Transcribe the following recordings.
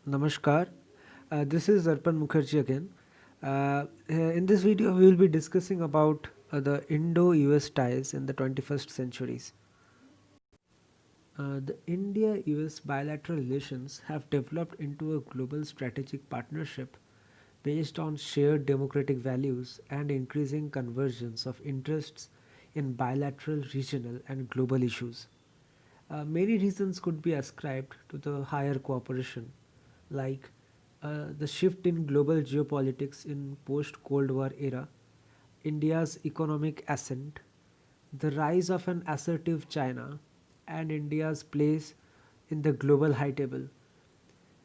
Namaskar. This is Arpan Mukherjee again. In this video, we will be discussing about the Indo-US ties in the 21st centuries. The India-US bilateral relations have developed into a global strategic partnership based on shared democratic values and increasing convergence of interests in bilateral, regional, and global issues. Many reasons could be ascribed to the higher cooperation, like the shift in global geopolitics in post-Cold War era, India's economic ascent, the rise of an assertive China, and India's place in the global high table.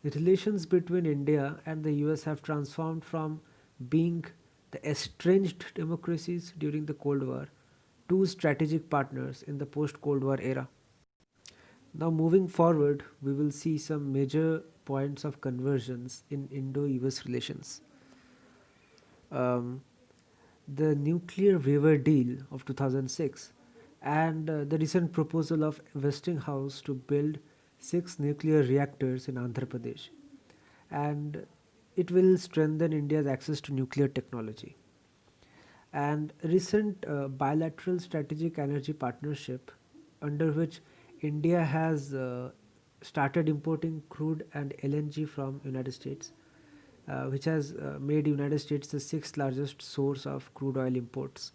The relations between India and the US have transformed from being the estranged democracies during the Cold War to strategic partners in the post Cold War era. Now, moving forward, we will see some major points of convergence in Indo US relations. Um, the nuclear waiver deal of 2006 and the recent proposal of Westinghouse to build six nuclear reactors in Andhra Pradesh, and it will strengthen India's access to nuclear technology. And recent bilateral strategic energy partnership under which India has started importing crude and LNG from United States, which has made United States the sixth largest source of crude oil imports.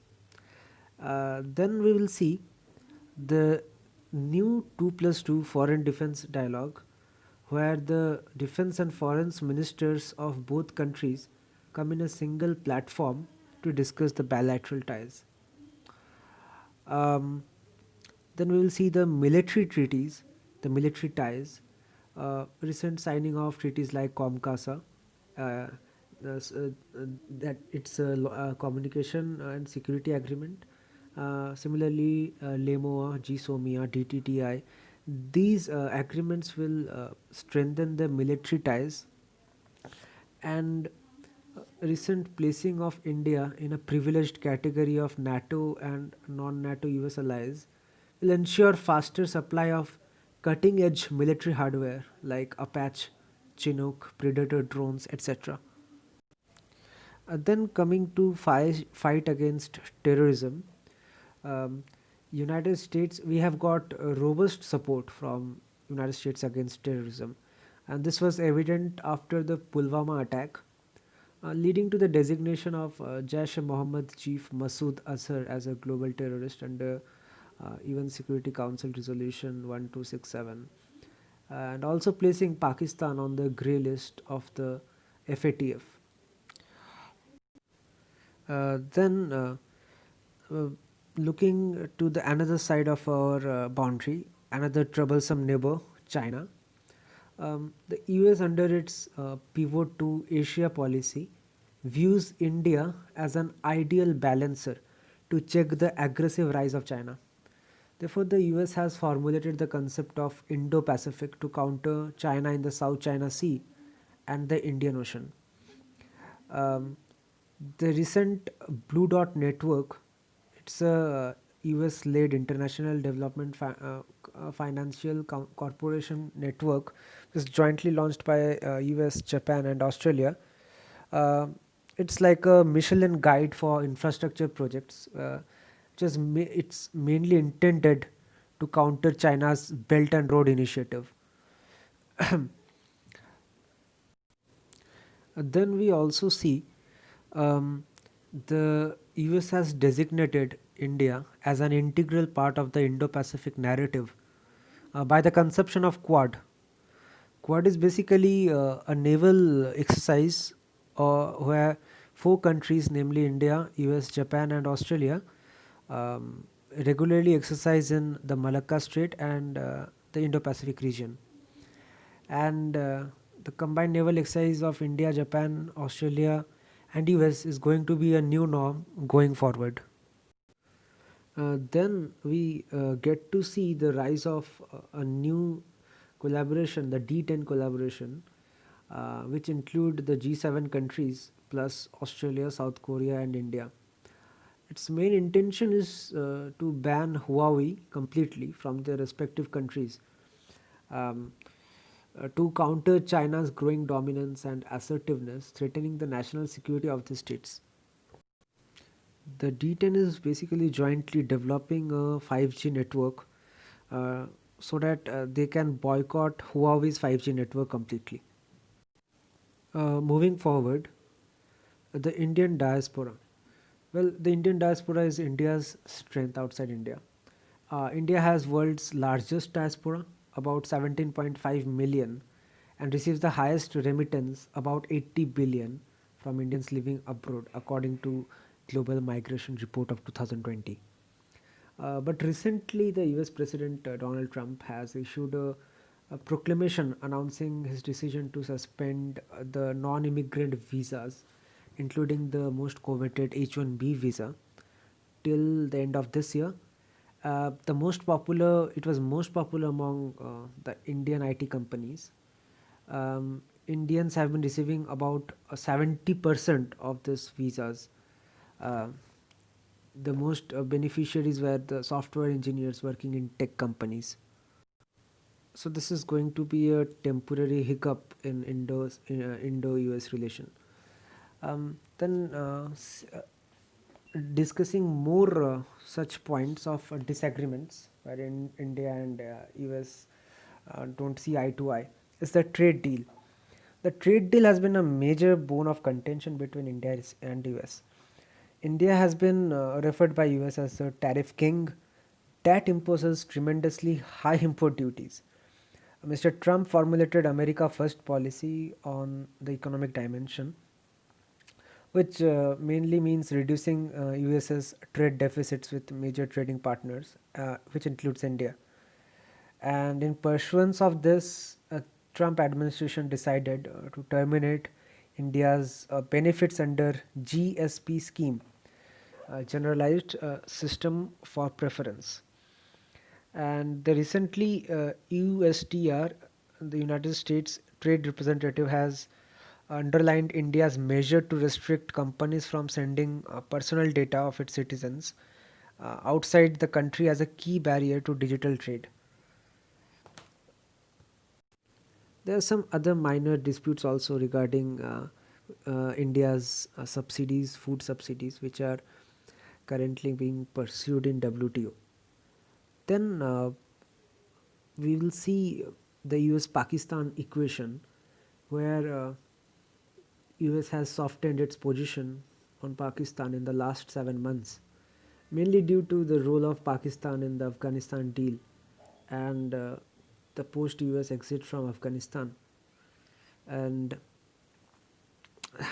Then we will see the new 2 plus 2 foreign defense dialogue, where the defense and foreign ministers of both countries come in a single platform to discuss the bilateral ties. Um, then we will see the military treaties, the military ties, recent signing of treaties like COMCASA, uh, that it's a communication and security agreement. Similarly, LEMOA, GSOMIA, DTTI, these agreements will strengthen the military ties and recent placing of India in a privileged category of NATO and non-NATO US allies will ensure faster supply of cutting-edge military hardware like Apache, Chinook, Predator drones, etc. Then coming to fight against terrorism, um, United States, we have got robust support from United States against terrorism, and this was evident after the Pulwama attack, leading to the designation of Jaish-e-Mohammed chief Masood Azhar as a global terrorist under UN Security Council Resolution 1267, and also placing Pakistan on the grey list of the FATF. Then uh, looking to the another side of our boundary, another troublesome neighbor, China. The US, under its pivot to Asia policy, views India as an ideal balancer to check the aggressive rise of China. Therefore, the US has formulated the concept of Indo Pacific to counter China in the South China Sea and the Indian Ocean. Um, the recent Blue Dot Network, it's a US-led international development financial corporation network, is jointly launched by US, Japan, and Australia. Uh, it's like a Michelin guide for infrastructure projects. It's mainly intended to counter China's Belt and Road Initiative. Then we also see um, the US has designated India as an integral part of the Indo Pacific narrative by the conception of Quad. Quad is basically a naval exercise where four countries, namely India, US, Japan, and Australia, um, regularly exercise in the Malacca Strait and the Indo Pacific region. And the combined naval exercise of India, Japan, Australia, and US is going to be a new norm going forward. Then we get to see the rise of a new collaboration, the D10 collaboration, which include the G7 countries plus Australia, South Korea, and India. Its main intention is to ban Huawei completely from their respective countries. Um, to counter China's growing dominance and assertiveness, threatening the national security of the states. The D10 is basically jointly developing a 5G network uh, so that they can boycott Huawei's 5G network completely. Moving forward, the Indian diaspora. Well, the Indian diaspora is India's strength outside India. India has world's largest diaspora, about 17.5 million, and receives the highest remittance, about 80 billion, from Indians living abroad, according to Global Migration Report of 2020. But recently, the US President Donald Trump has issued a proclamation announcing his decision to suspend the non immigrant visas, including the most coveted H-1B visa, till the end of this year. It was most popular among the Indian IT companies. Indians have been receiving about 70% of these visas. Uh, the most beneficiaries were the software engineers working in tech companies. So this is going to be a temporary hiccup in Indo-US relation. Then discussing more such points of disagreements wherein India and US don't see eye to eye is the trade deal. The trade deal has been a major bone of contention between India and US. India has been referred by US as a tariff king that imposes tremendously high import duties. Mr. Trump formulated America First policy on the economic dimension, which mainly means reducing US's trade deficits with major trading partners, which includes India. And in pursuance of this, Trump administration decided to terminate India's benefits under GSP scheme, Generalized System for Preference. And the recently USTR, the United States Trade Representative, has underlined India's measure to restrict companies from sending personal data of its citizens outside the country as a key barrier to digital trade. There are some other minor disputes also regarding India's subsidies, food subsidies, which are currently being pursued in WTO. Then we will see the US Pakistan equation, where US has softened its position on Pakistan in the last 7 months, mainly due to the role of Pakistan in the Afghanistan deal and the post US exit from Afghanistan. And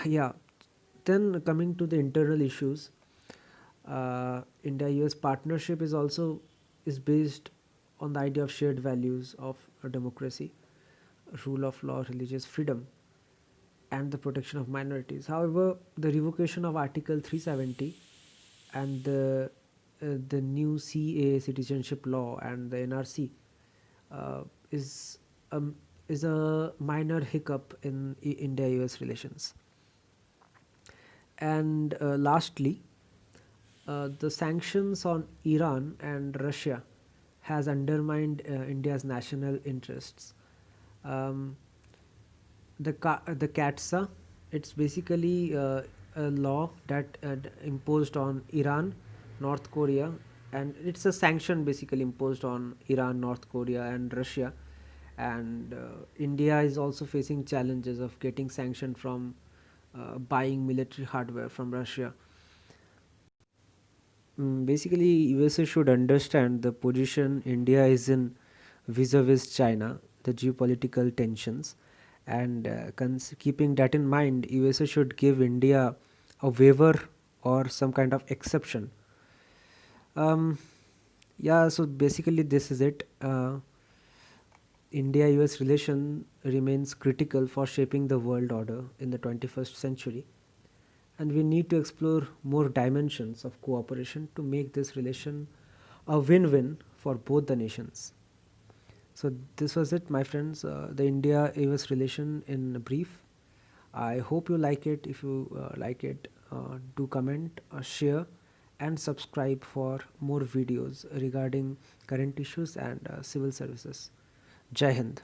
yeah, then coming to the internal issues, India US partnership is based on the idea of shared values of democracy, rule of law, religious freedom, and the protection of minorities. However, the revocation of Article 370 and the new CA citizenship law and the NRC uh, is um, is a minor hiccup in India-US relations. And lastly, the sanctions on Iran and Russia has undermined India's national interests. Um, the CATSA, it's basically a law that imposed on Iran, North Korea, and it's a sanction basically imposed on Iran, North Korea, and Russia. And India is also facing challenges of getting sanctioned from buying military hardware from Russia. Basically, USA should understand the position India is in vis-a-vis China, the geopolitical tensions, and keeping that in mind, USA should give India a waiver or some kind of exception. Um, yeah, so basically, this is it. India-US relation remains critical for shaping the world order in the 21st century, and we need to explore more dimensions of cooperation to make this relation a win-win for both the nations. So this was it, my friends, the India-US relation in brief. I hope you like it. If you like it, do comment, share, and subscribe for more videos regarding current issues and civil services. Jai Hind.